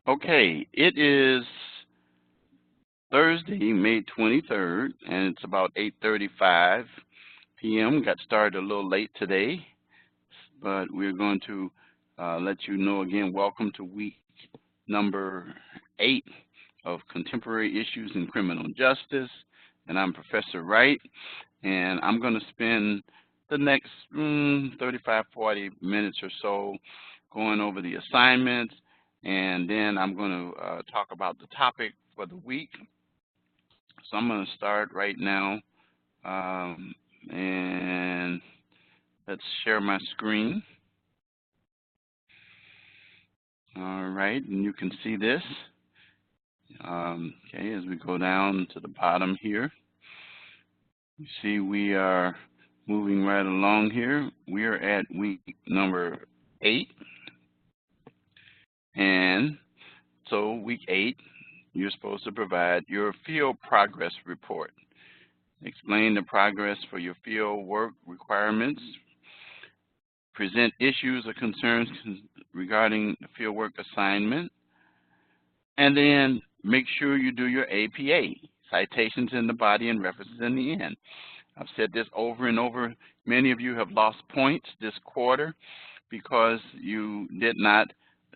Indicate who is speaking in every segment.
Speaker 1: Okay, it is Thursday, May 23rd, and it's about 8:35 p.m. Got started a little late today, but we're going to let you know again, welcome to week number 8 of Contemporary Issues in Criminal Justice. And I'm Professor Wright, and I'm going to spend the next 35, 40 minutes or so going over the assignments, and then I'm going to talk about the topic for the week. So I'm going to start right now, and let's share my screen. All right, and you can see this. Okay, as we go down to the bottom here, you see we are moving right along here. We are at week number 8, and so week 8, you're supposed to provide your field progress report. Explain the progress for your field work requirements. Present issues or concerns regarding the fieldwork assignment. And then make sure you do your APA, citations in the body and references in the end. I've said this over and over. Many of you have lost points this quarter because you did not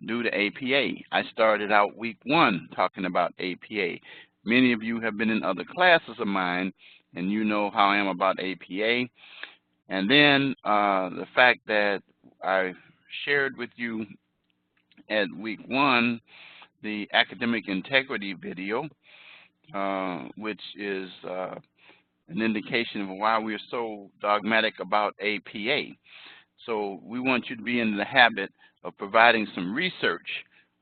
Speaker 1: do the APA. I started out week 1 talking about APA. Many of you have been in other classes of mine, and you know how I am about APA. And then the fact that I shared with you at week 1 the academic integrity video, which is an indication of why we're so dogmatic about APA. So we want you to be in the habit of providing some research.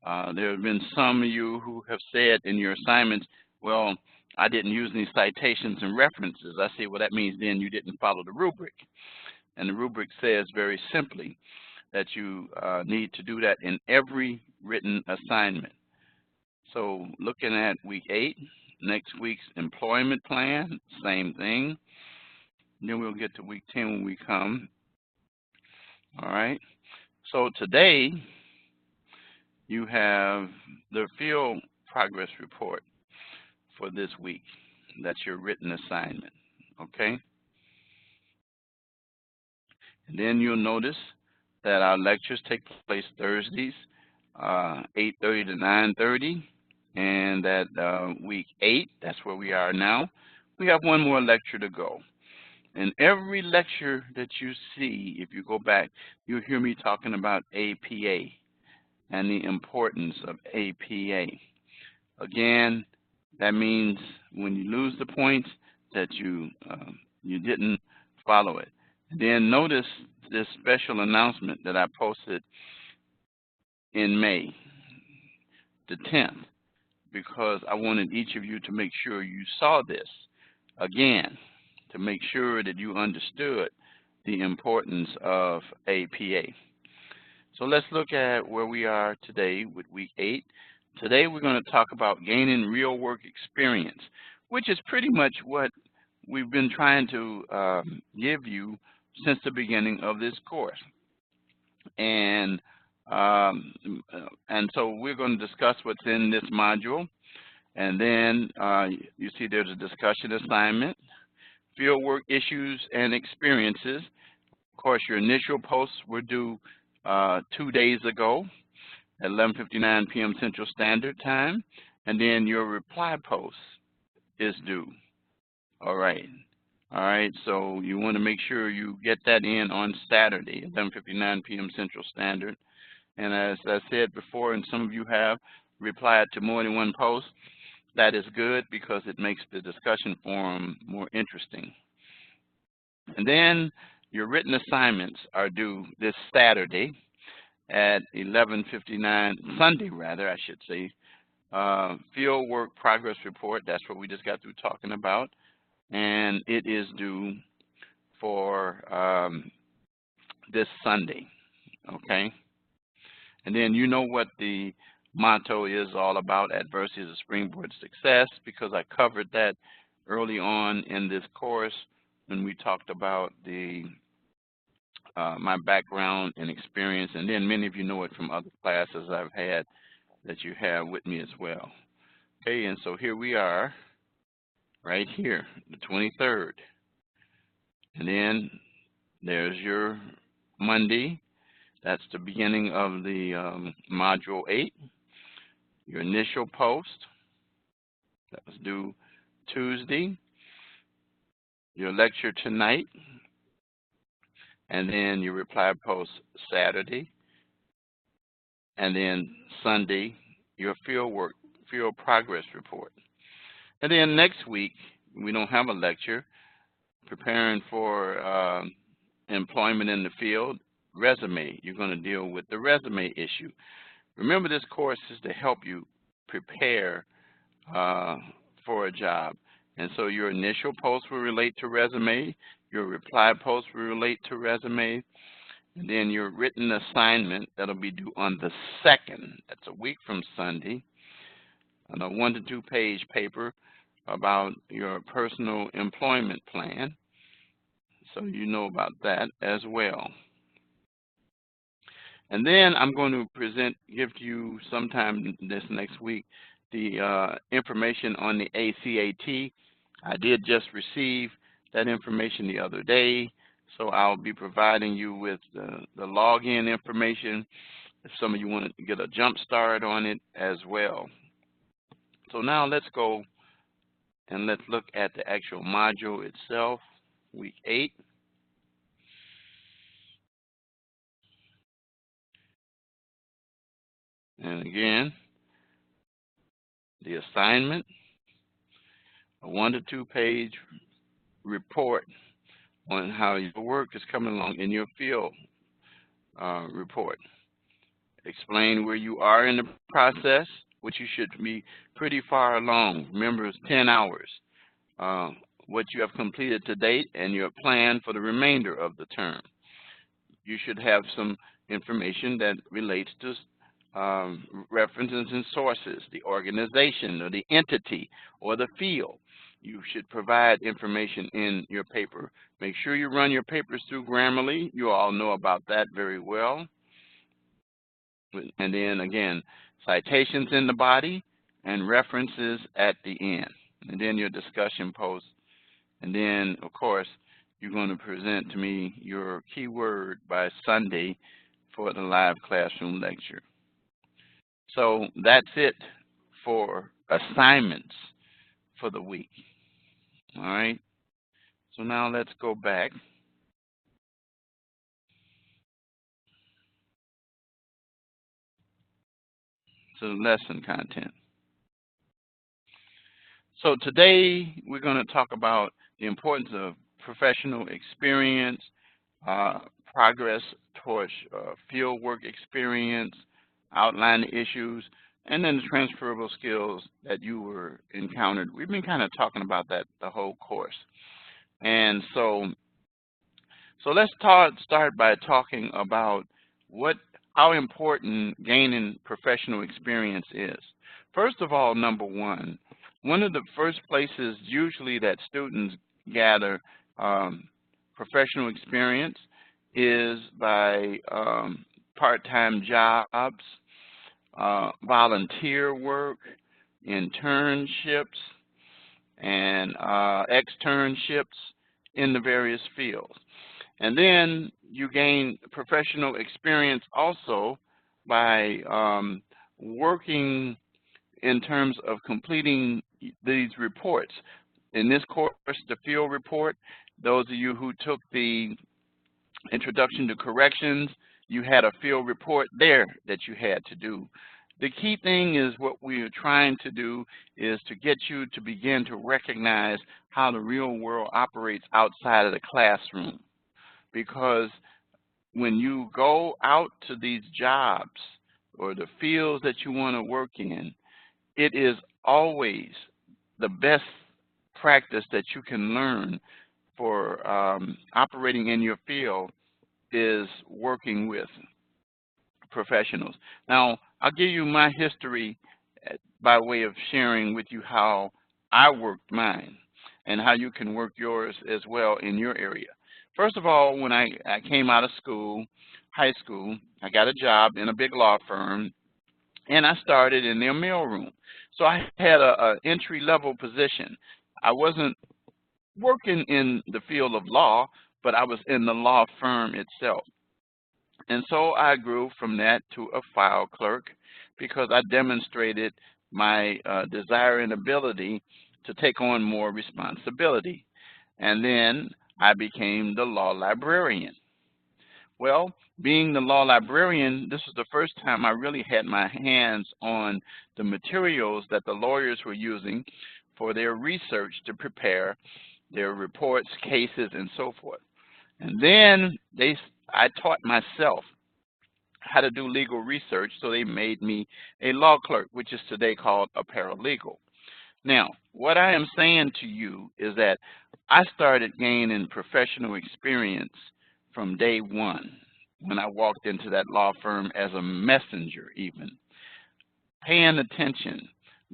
Speaker 1: There have been some of you who have said in your assignments, well, I didn't use any citations and references. I say, well, that means then you didn't follow the rubric. And the rubric says very simply that you need to do that in every written assignment. So looking at week 8, next week's employment plan, same thing. Then we'll get to week 10 when we come. All right. So today you have the field progress report for this week. That's your written assignment. Okay. And then you'll notice that our lectures take place Thursdays, 8:30 to 9:30. And that week 8, that's where we are now, we have one more lecture to go. And every lecture that you see, if you go back, you'll hear me talking about APA and the importance of APA. Again, that means when you lose the points that you didn't follow it. And then notice this special announcement that I posted in May, the 10th. Because I wanted each of you to make sure you saw this again, to make sure that you understood the importance of APA. So let's look at where we are today with week 8. Today we're going to talk about gaining real work experience, which is pretty much what we've been trying to give you since the beginning of this course. And so we're going to discuss what's in this module. And then you see there's a discussion assignment, fieldwork issues and experiences. Of course, your initial posts were due 2 days ago at 11:59 p.m. Central Standard Time. And then your reply post is due. All right. All right, so you want to make sure you get that in on Saturday, 11:59 p.m. Central Standard. And as I said before, and some of you have replied to more than one post, that is good because it makes the discussion forum more interesting. And then your written assignments are due this Saturday at 11:59, Sunday rather, I should say. Field work progress report, that's what we just got through talking about. And it is due for this Sunday, okay? And then you know what the motto is all about: adversity is a springboard to success, because I covered that early on in this course when we talked about the my background and experience, and then many of you know it from other classes I've had that you have with me as well. Okay, and so here we are, right here, the 23rd. And then there's your Monday. That's the beginning of the Module 8. Your initial post, that was due Tuesday. Your lecture tonight. And then your reply post Saturday. And then Sunday, your field progress report. And then next week, we don't have a lecture. Preparing for employment in the field, resume. You're going to deal with the resume issue. Remember, this course is to help you prepare for a job. And so your initial post will relate to resume. Your reply post will relate to resume. And then your written assignment, that'll be due on the 2nd. That's a week from Sunday. On a 1 to 2 page paper about your personal employment plan. So you know about that as well. And then I'm going to give to you sometime this next week the information on the ACAT. I did just receive that information the other day, so I'll be providing you with the login information if some of you want to get a jump start on it as well. So now let's go and let's look at the actual module itself, week 8. And again, the assignment, a 1 to 2 page report on how your work is coming along in your field report. Explain where you are in the process, which you should be pretty far along. Remember, it's 10 hours. What you have completed to date and your plan for the remainder of the term. You should have some information that relates to references and sources, the organization or the entity or the field. You should provide information in your paper. Make sure you run your papers through Grammarly. You all know about that very well. And then again, citations in the body and references at the end. And then your discussion post. And then, of course, you're going to present to me your keyword by Sunday for the live classroom lecture. So that's it for assignments for the week. All right. So now let's go back to the lesson content. So today we're going to talk about the importance of professional experience, progress towards field work experience, outline the issues, and then the transferable skills that you were encountered. We've been kind of talking about that the whole course. And so let's start by talking about how important gaining professional experience is. First of all, number one of the first places usually that students gather professional experience is by part-time jobs, volunteer work, internships, and externships in the various fields. And then you gain professional experience also by working in terms of completing these reports. In this course, the field report, those of you who took the Introduction to Corrections, you had a field report there that you had to do. The key thing is what we are trying to do is to get you to begin to recognize how the real world operates outside of the classroom. Because when you go out to these jobs or the fields that you want to work in, it is always the best practice that you can learn for operating in your field is working with professionals. Now, I'll give you my history by way of sharing with you how I worked mine and how you can work yours as well in your area. First of all, when I came out of school, high school, I got a job in a big law firm, and I started in their mailroom. So I had a entry-level position. I wasn't working in the field of law, but I was in the law firm itself. And so I grew from that to a file clerk because I demonstrated my desire and ability to take on more responsibility. And then I became the law librarian. Well, being the law librarian, this was the first time I really had my hands on the materials that the lawyers were using for their research to prepare their reports, cases, and so forth. And then I taught myself how to do legal research, so they made me a law clerk, which is today called a paralegal. Now, what I am saying to you is that I started gaining professional experience from day one when I walked into that law firm as a messenger even, paying attention,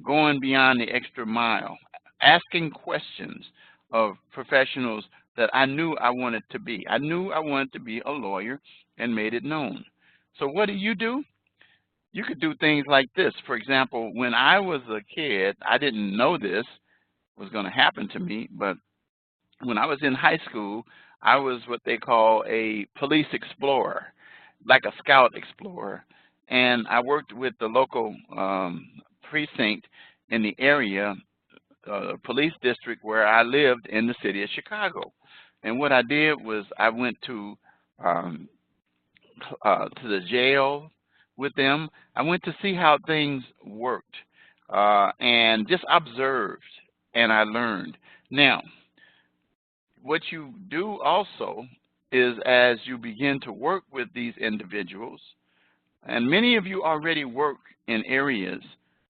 Speaker 1: going beyond the extra mile, asking questions of professionals that I knew I wanted to be. I knew I wanted to be a lawyer and made it known. So what do? You could do things like this. For example, when I was a kid, I didn't know this was going to happen to me, but when I was in high school, I was what they call a police explorer, like a scout explorer. And I worked with the local precinct in the area, police district where I lived in the city of Chicago. And what I did was I went um, to the jail with them. I went to see how things worked and just observed, and I learned. Now, what you do also is as you begin to work with these individuals, and many of you already work in areas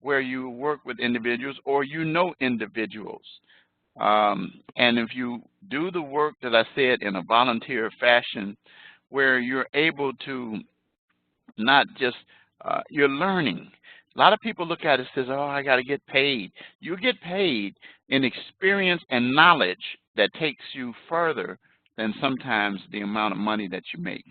Speaker 1: where you work with individuals or you know individuals. And if you do the work that I said in a volunteer fashion, where you're able to not just, you're learning. A lot of people look at it and says, oh, I got to get paid. You get paid in experience and knowledge that takes you further than sometimes the amount of money that you make.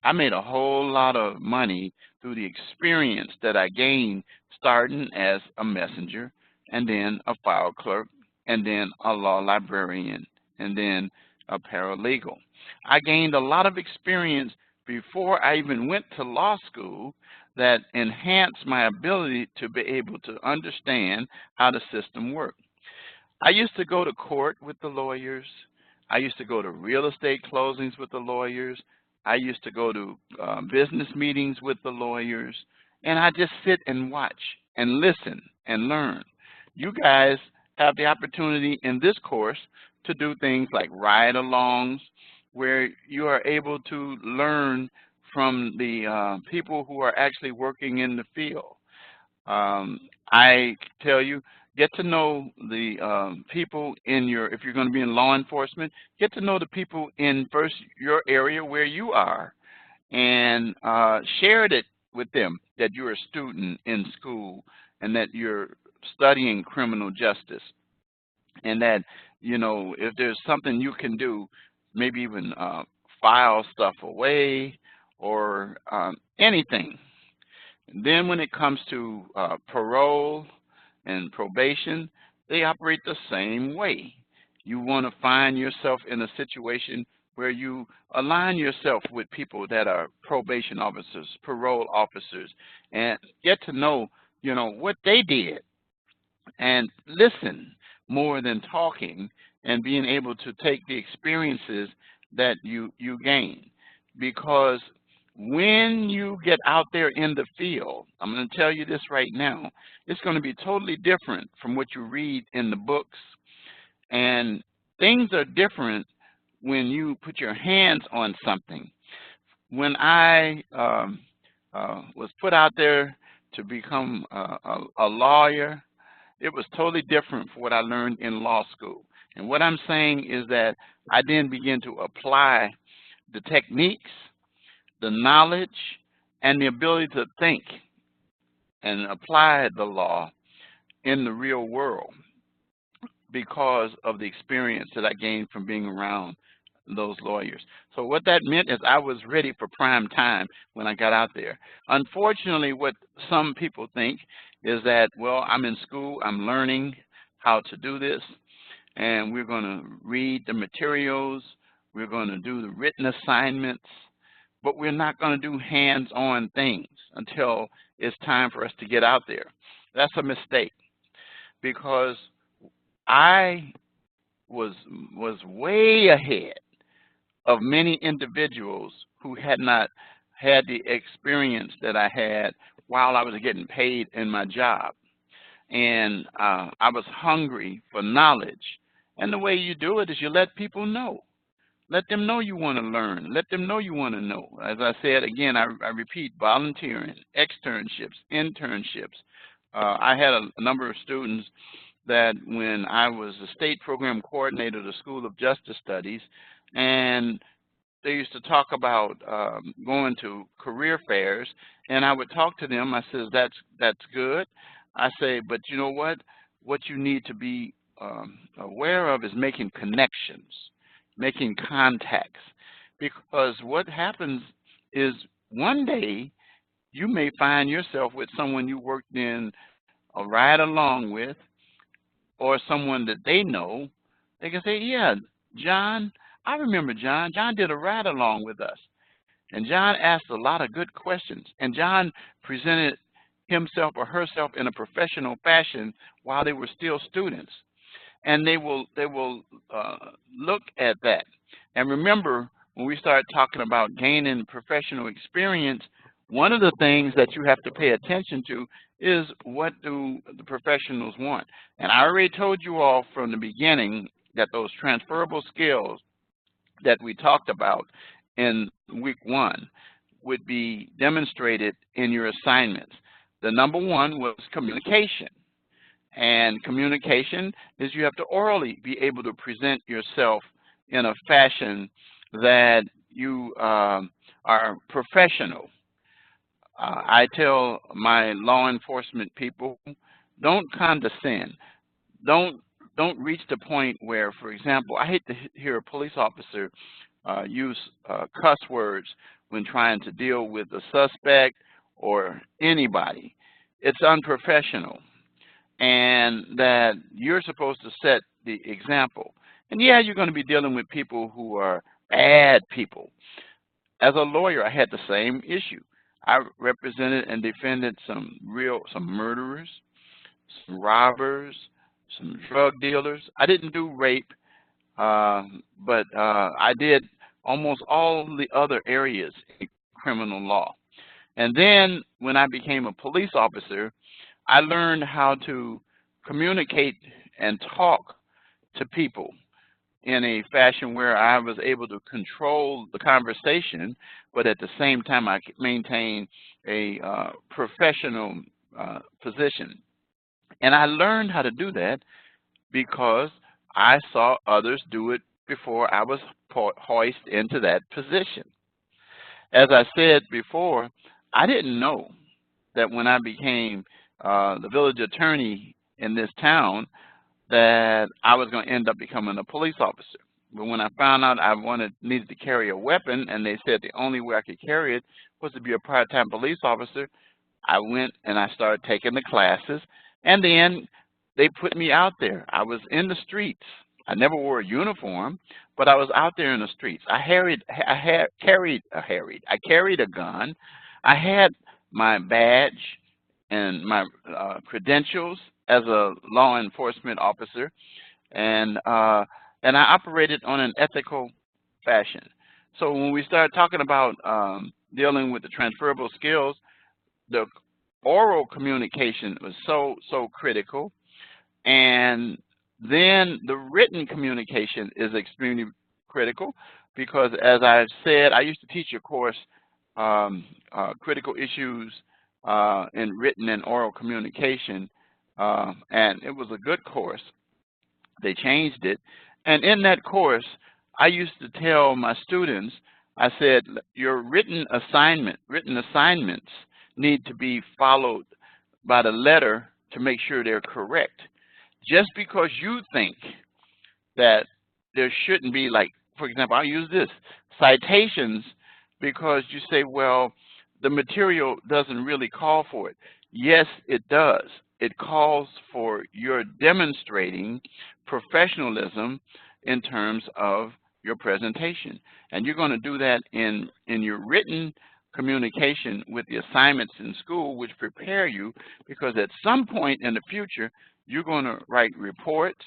Speaker 1: I made a whole lot of money through the experience that I gained starting as a messenger and then a file clerk and then a law librarian and then a paralegal. I gained a lot of experience before I even went to law school that enhanced my ability to be able to understand how the system worked. I used to go to court with the lawyers. I used to go to real estate closings with the lawyers. I used to go to business meetings with the lawyers. And I just sit and watch and listen and learn. You guys have the opportunity in this course to do things like ride-alongs, where you are able to learn from the people who are actually working in the field. I tell you, get to know the people in if you're going to be in law enforcement, get to know the people in first your area where you are and share it with them that you're a student in school and that you're studying criminal justice and that, if there's something you can do, maybe even file stuff away or anything. And then when it comes to parole and probation, they operate the same way. You want to find yourself in a situation where you align yourself with people that are probation officers, parole officers, and get to know, what they did and listen more than talking and being able to take the experiences that you gain. Because when you get out there in the field, I'm going to tell you this right now, it's going to be totally different from what you read in the books. And things are different when you put your hands on something. When I was put out there to become a lawyer, it was totally different from what I learned in law school. And what I'm saying is that I then began to apply the techniques, the knowledge, and the ability to think and apply the law in the real world because of the experience that I gained from being around those lawyers. So what that meant is I was ready for prime time when I got out there. Unfortunately, what some people think is that, well, I'm in school, I'm learning how to do this, and we're going to read the materials, we're going to do the written assignments, but we're not going to do hands-on things until it's time for us to get out there. That's a mistake, because I was way ahead of many individuals who had not had the experience that I had while I was getting paid in my job. And I was hungry for knowledge. And the way you do it is you let people know. Let them know you want to learn. Let them know you want to know. As I said, again, I repeat, volunteering, externships, internships. I had a number of students that when I was a state program coordinator of the School of Justice Studies, and they used to talk about going to career fairs, and I would talk to them. I says, that's good. I say, but you know what? What you need to be aware of is making connections, making contacts, because what happens is one day you may find yourself with someone you worked in a ride along with, or someone that they know. They can say, yeah, John, I remember John. John did a ride along with us. And John asked a lot of good questions. And John presented himself or herself in a professional fashion while they were still students. And they will look at that. And remember, when we start talking about gaining professional experience, one of the things that you have to pay attention to is what do the professionals want. And I already told you all from the beginning that those transferable skills that we talked about in week 1 would be demonstrated in your assignments. The number 1 was communication. And communication is you have to orally be able to present yourself in a fashion that you are professional. I tell my law enforcement people, don't condescend. Don't reach the point where, for example, I hate to hear a police officer use cuss words when trying to deal with a suspect or anybody. It's unprofessional, and that you're supposed to set the example. And yeah, you're going to be dealing with people who are bad people. As a lawyer, I had the same issue. I represented and defended some murderers, some robbers, some drug dealers. I didn't do rape, but I did almost all the other areas in criminal law. And then when I became a police officer, I learned how to communicate and talk to people in a fashion where I was able to control the conversation, but at the same time I could maintain a professional position. And I learned how to do that because I saw others do it before I was hoisted into that position. As I said before, I didn't know that when I became the village attorney in this town that I was going to end up becoming a police officer. But when I found out I needed to carry a weapon, and they said the only way I could carry it was to be a part-time police officer, I went and I started taking the classes, and then they put me out there. I was in the streets. I never wore a uniform, but I was out there in the streets. I carried a gun. I had my badge and my credentials as a law enforcement officer, and I operated on an ethical fashion. So when we start talking about dealing with the transferable skills, the oral communication was so critical, and then the written communication is extremely critical because, as I've said, I used to teach a course, critical issues in written and oral communication, and it was a good course. They changed it, and in that course, I used to tell my students, I said, your written assignments need to be followed by the letter to make sure they're correct. Just because you think that there shouldn't be like for example, I'll use this, citations, because you say, well, the material doesn't really call for it. Yes, it does. It calls for your demonstrating professionalism in terms of your presentation. And you're going to do that in your written communication with the assignments in school, which prepare you, because at some point in the future, you're going to write reports,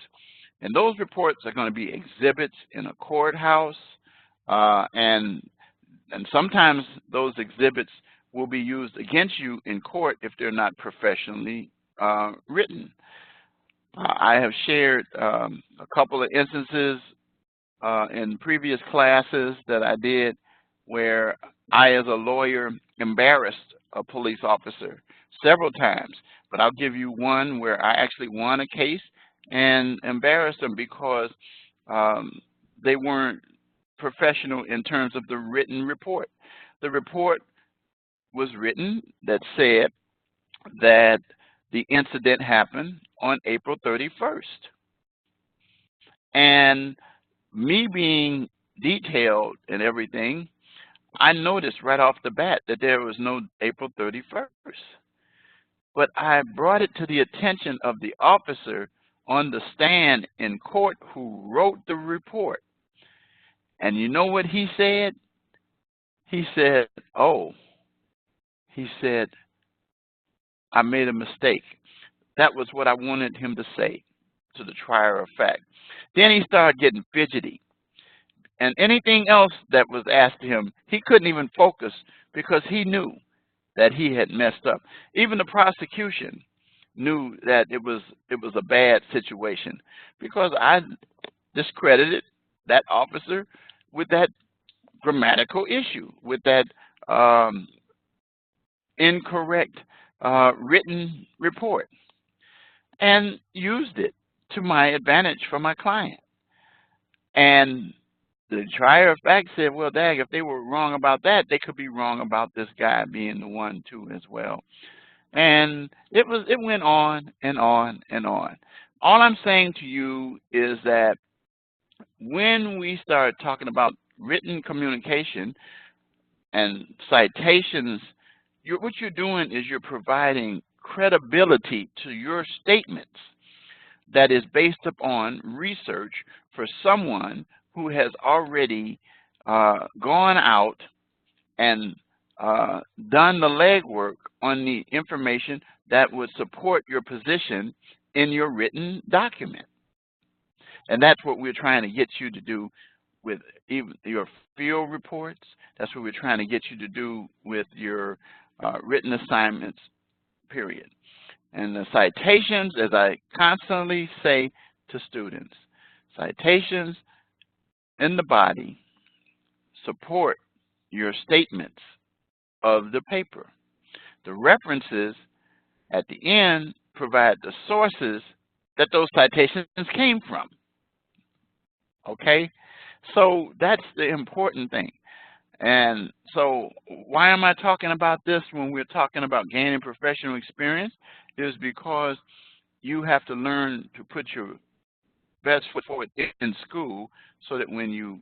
Speaker 1: and those reports are going to be exhibits in a courthouse, and sometimes those exhibits will be used against you in court if they're not professionally written. I have shared a couple of instances in previous classes that I did where I, as a lawyer, embarrassed a police officer several times. But I'll give you one where I actually won a case and embarrassed them because they weren't professional in terms of the written report. The report was written that said that the incident happened on April 31st. And me being detailed and everything, I noticed right off the bat that there was no April 31st. But I brought it to the attention of the officer on the stand in court who wrote the report. And you know what he said? He said, oh, he said, I made a mistake. That was what I wanted him to say to the trier of fact. Then he started getting fidgety. And anything else that was asked to him, he couldn't even focus because he knew that he had messed up. Even the prosecution knew that it was a bad situation because I discredited that officer with that grammatical issue, with that incorrect written report, and used it to my advantage for my client. And the trier of fact said, well, dag, if they were wrong about that, they could be wrong about this guy being the one too as well. And it went on and on and on. All I'm saying to you is that when we start talking about written communication and citations, what you're doing is you're providing credibility to your statements that is based upon research for someone who has already gone out and done the legwork on the information that would support your position in your written document. And that's what we're trying to get you to do with even your field reports. That's what we're trying to get you to do with your written assignments, period. And the citations, as I constantly say to students, citations in the body support your statements of the paper. The references at the end provide the sources that those citations came from. Okay? So that's the important thing. And so why am I talking about this when we're talking about gaining professional experience? Is because you have to learn to put your best foot forward in school so that when you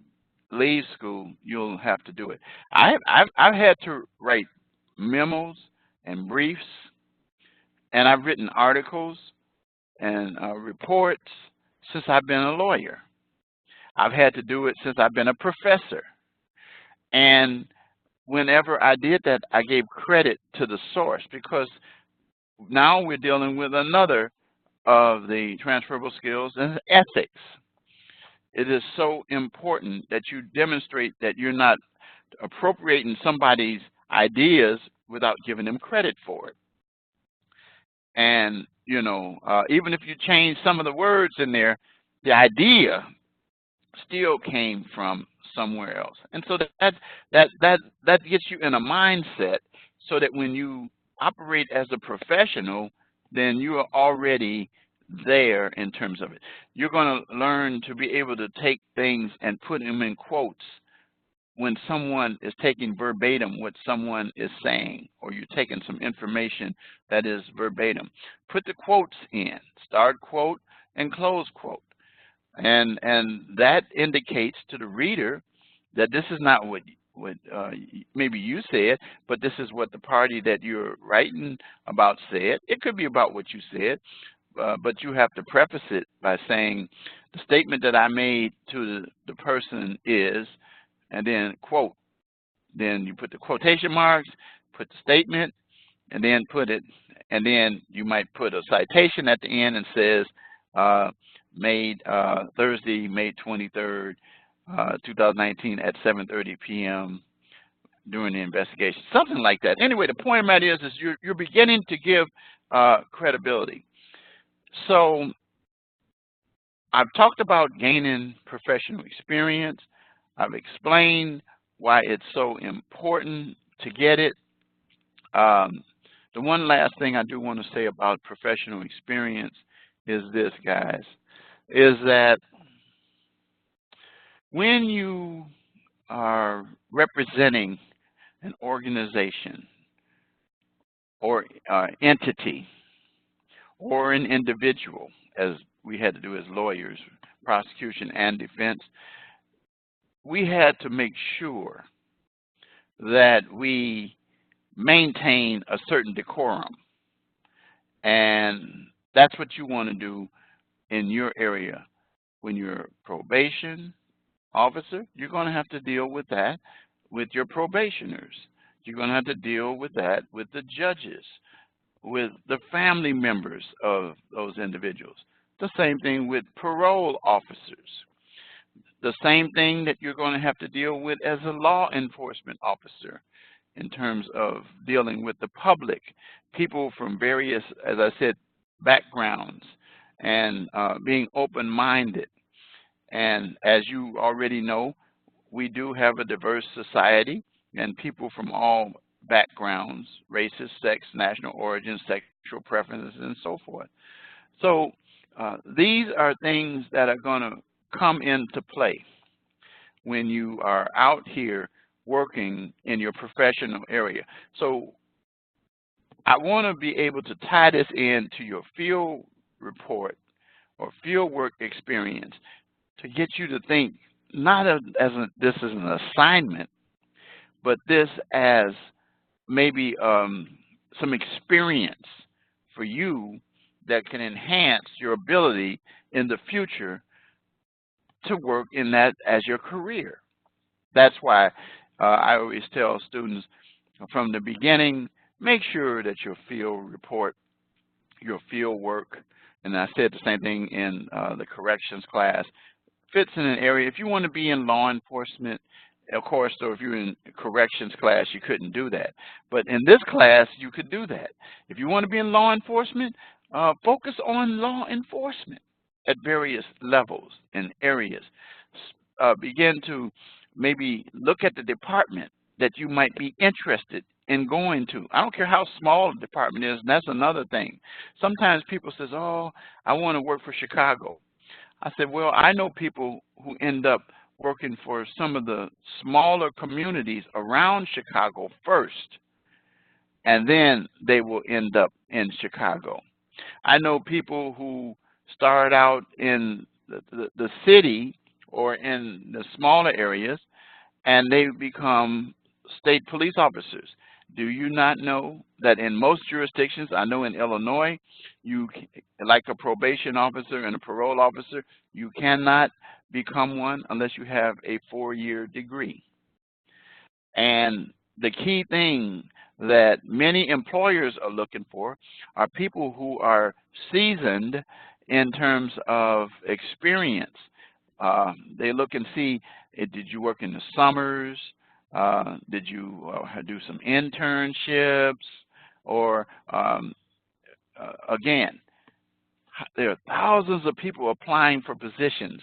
Speaker 1: leave school, you'll have to do it. I've had to write memos and briefs, and I've written articles and reports since I've been a lawyer. I've had to do it since I've been a professor. And whenever I did that, I gave credit to the source, because now we're dealing with another of the transferable skills and ethics. It is so important that you demonstrate that you're not appropriating somebody's ideas without giving them credit for it. And, you know, even if you change some of the words in there, the idea still came from somewhere else. And so that gets you in a mindset so that when you operate as a professional, then you are already there in terms of it. You're going to learn to be able to take things and put them in quotes when someone is taking verbatim what someone is saying, or you're taking some information that is verbatim. Put the quotes in, start quote and close quote. and that indicates to the reader that this is not what maybe you said, but this is what the party that you're writing about said. It could be about what you said, but you have to preface it by saying the statement that I made to the person is, and then quote. Then you put the quotation marks, put the statement, and then put it, and then you might put a citation at the end and says, made Thursday, May 23rd, 2019 at 7:30 p.m. during the investigation, something like that. Anyway, the point of that is you're beginning to give credibility. So I've talked about gaining professional experience. I've explained why it's so important to get it. The one last thing I do want to say about professional experience is this, guys, is that when you are representing an organization or entity or an individual, as we had to do as lawyers, prosecution and defense, we had to make sure that we maintain a certain decorum. And that's what you want to do in your area. When you're a probation officer, you're going to have to deal with that with your probationers. You're going to have to deal with that with the judges, with the family members of those individuals. The same thing with parole officers. The same thing that you're going to have to deal with as a law enforcement officer in terms of dealing with the public, people from various, as I said, backgrounds, and being open-minded. And as you already know, we do have a diverse society and people from all backgrounds, races, sex, national origin, sexual preferences, and so forth. So these are things that are going to come into play when you are out here working in your professional area. So I want to be able to tie this into your field report or field work experience to get you to think not this is an assignment, but this as maybe some experience for you that can enhance your ability in the future to work in that as your career. That's why I always tell students from the beginning, make sure that your field report, your field work, and I said the same thing in the corrections class, fits in an area. If you want to be in law enforcement, of course, so if you're in corrections class, you couldn't do that. But in this class, you could do that. If you want to be in law enforcement, focus on law enforcement at various levels and areas. Begin to maybe look at the department that you might be interested in going to. I don't care how small the department is, and that's another thing. Sometimes people says, oh, I want to work for Chicago. I said, well, I know people who end up working for some of the smaller communities around Chicago first, and then they will end up in Chicago. I know people who start out in the city or in the smaller areas, and they become state police officers. Do you not know that in most jurisdictions, I know in Illinois, you, like a probation officer and a parole officer, you cannot become one unless you have a 4-year degree. And the key thing that many employers are looking for are people who are seasoned in terms of experience. They look and see, did you work in the summers? Did you do some internships? Or again, there are thousands of people applying for positions,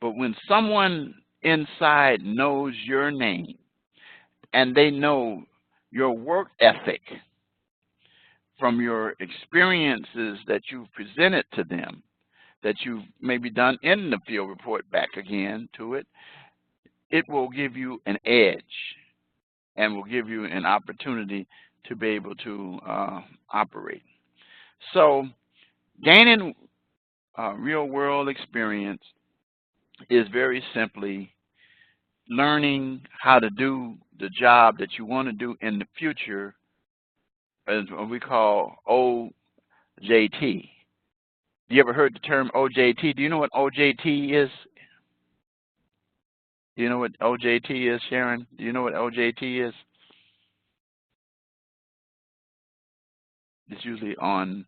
Speaker 1: but when someone inside knows your name and they know your work ethic from your experiences that you've presented to them, that you've maybe done in the field report back again to it, it will give you an edge and will give you an opportunity to be able to operate. So gaining real world experience is very simply learning how to do the job that you want to do in the future, as what we call OJT. You ever heard the term OJT? Do you know what OJT is? Do you know what OJT is, Sharon? Do you know what OJT is? It's usually on,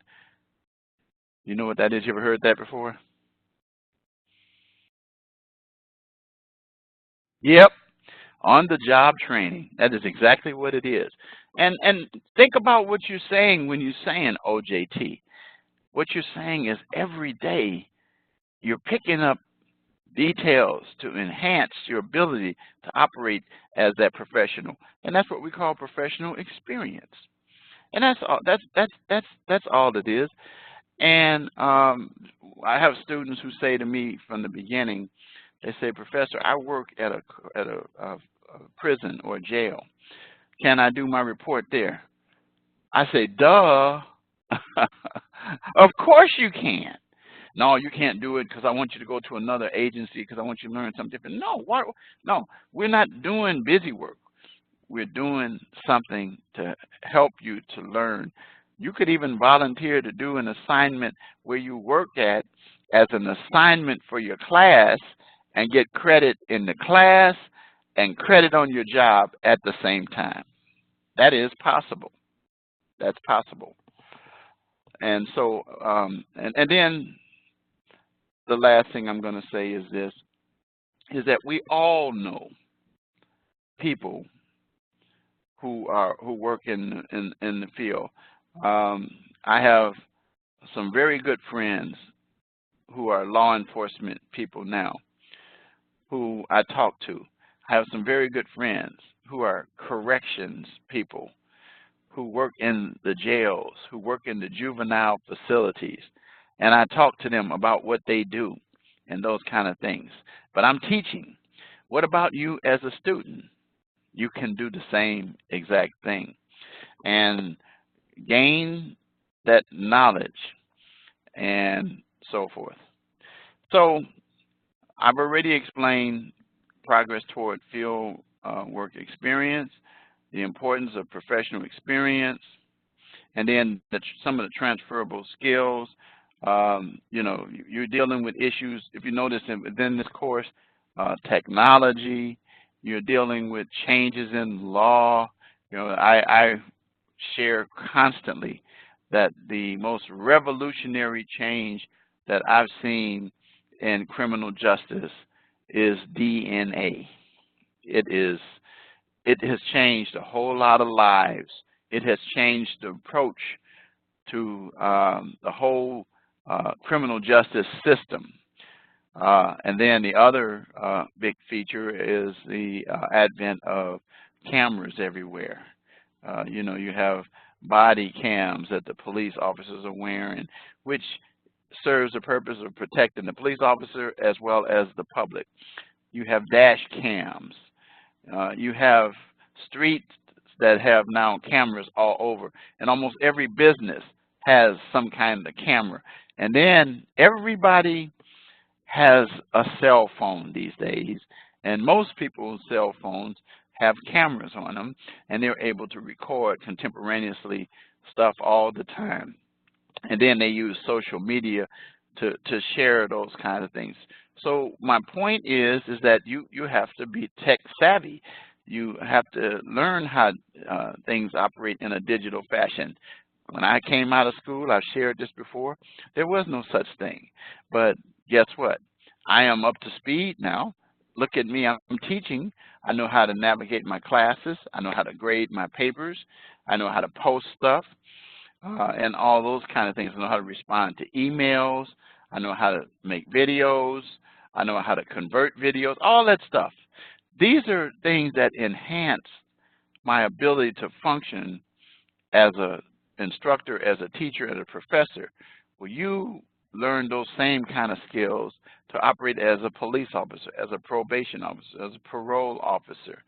Speaker 1: you know what that is? You ever heard that before? Yep, on the job training. That is exactly what it is. And think about what you're saying when you're saying OJT. What you're saying is every day you're picking up details to enhance your ability to operate as that professional. And that's what we call professional experience. And that's all that's all it is. And I have students who say to me from the beginning, they say, Professor, I work at a prison or jail. Can I do my report there? I say, duh. Of course you can. No, you can't do it because I want you to go to another agency because I want you to learn something different. No, why? No, we're not doing busy work. We're doing something to help you to learn. You could even volunteer to do an assignment where you work at as an assignment for your class and get credit in the class and credit on your job at the same time. That is possible. That's possible. And so, and then the last thing I'm going to say is this, is that we all know people who work in the field. I have some very good friends who are law enforcement people now who I talk to. I have some very good friends who are corrections people who work in the jails, who work in the juvenile facilities, and I talk to them about what they do and those kind of things. But I'm teaching. What about you as a student? You can do the same exact thing and gain that knowledge and so forth. So I've already explained progress toward field work experience, the importance of professional experience, and then some of the transferable skills. You know, you're dealing with issues, if you notice within this course, technology, you're dealing with changes in law. You know, I share constantly that the most revolutionary change that I've seen in criminal justice is DNA. It has changed a whole lot of lives. It has changed the approach to the whole criminal justice system. And then the other big feature is the advent of cameras everywhere. You know, you have body cams that the police officers are wearing, which serves the purpose of protecting the police officer as well as the public. You have dash cams. You have streets that have now cameras all over, and almost every business has some kind of camera. And then everybody has a cell phone these days, and most people's cell phones have cameras on them, and they're able to record contemporaneously stuff all the time. And then they use social media to share those kind of things. So my point is that you have to be tech savvy. You have to learn how things operate in a digital fashion. When I came out of school, I've shared this before, there was no such thing. But guess what? I am up to speed now. Look at me, I'm teaching. I know how to navigate my classes. I know how to grade my papers. I know how to post stuff and all those kind of things. I know how to respond to emails. I know how to make videos. I know how to convert videos, all that stuff. These are things that enhance my ability to function as an instructor, as a teacher, as a professor. Well, you learn those same kind of skills to operate as a police officer, as a probation officer, as a parole officer,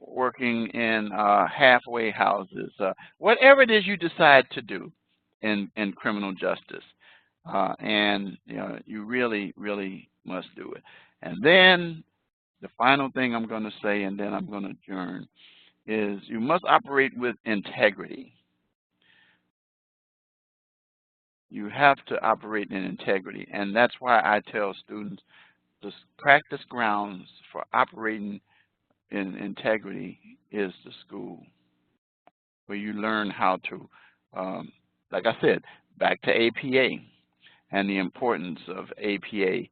Speaker 1: working in halfway houses, whatever it is you decide to do in criminal justice. and you really, really must do it. And then the final thing I'm going to say, and then I'm going to adjourn, is you must operate with integrity. You have to operate in integrity, and that's why I tell students the practice grounds for operating in integrity is the school, where you learn how to, like I said, back to APA and the importance of APA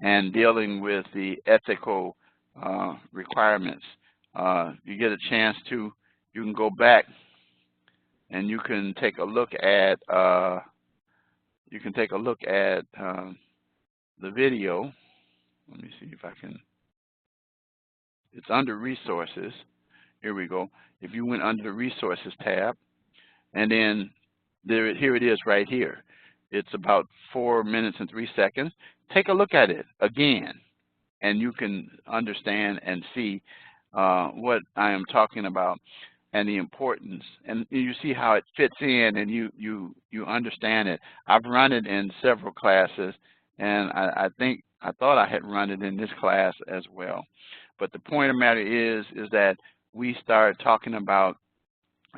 Speaker 1: and dealing with the ethical requirements. You get a chance to, you can go back and you can take a look at the video. Let me see if I can. It's under resources. Here we go. If you went under the resources tab, and then here it is right here. It's about 4 minutes and 3 seconds. Take a look at it again, and you can understand and see what I am talking about and the importance. And you see how it fits in, and you understand it. I've run it in several classes, and I thought I had run it in this class as well. But the point of the matter is that we start talking about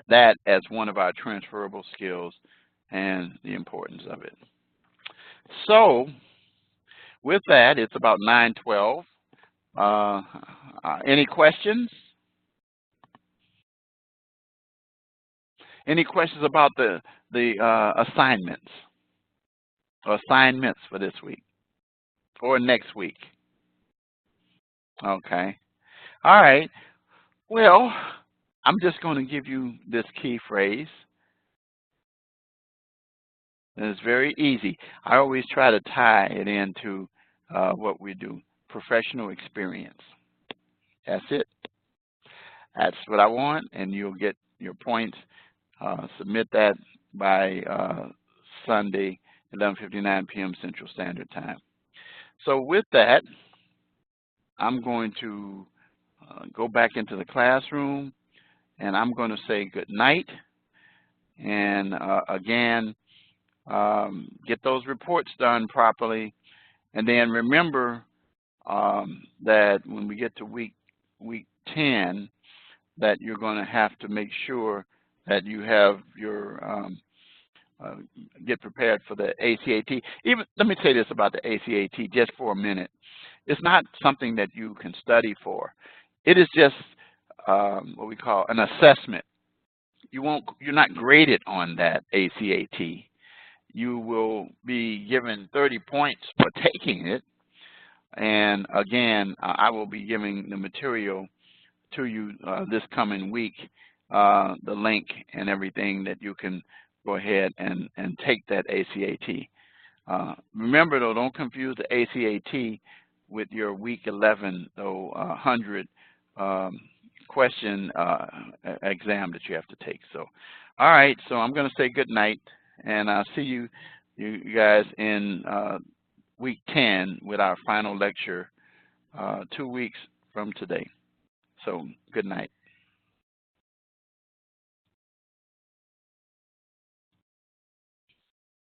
Speaker 1: that as one of our transferable skills and the importance of it. So with that, it's about 9:12. Any questions? Any questions about the assignments or assignments for this week or next week? Okay. All right. Well, I'm just going to give you this key phrase. And it's very easy. I always try to tie it into what we do, professional experience. That's it. That's what I want, and you'll get your points. Submit that by Sunday, 11:59 p.m. Central Standard Time. So with that, I'm going to go back into the classroom, and I'm going to say good night. And again, get those reports done properly. And then remember that when we get to week 10, that you're going to have to make sure that you have your get prepared for the ACAT. Even let me say this about the ACAT just for a minute. It's not something that you can study for. It is just what we call an assessment. You're not graded on that ACAT. You will be given 30 points for taking it. And again, I will be giving the material to you this coming week, the link and everything that you can go ahead and take that ACAT. Remember though, don't confuse the ACAT with your week 11, though, 100 question exam that you have to take. So, all right, so I'm going to say good night, and I'll see you guys in week 10 with our final lecture 2 weeks from today. So good night.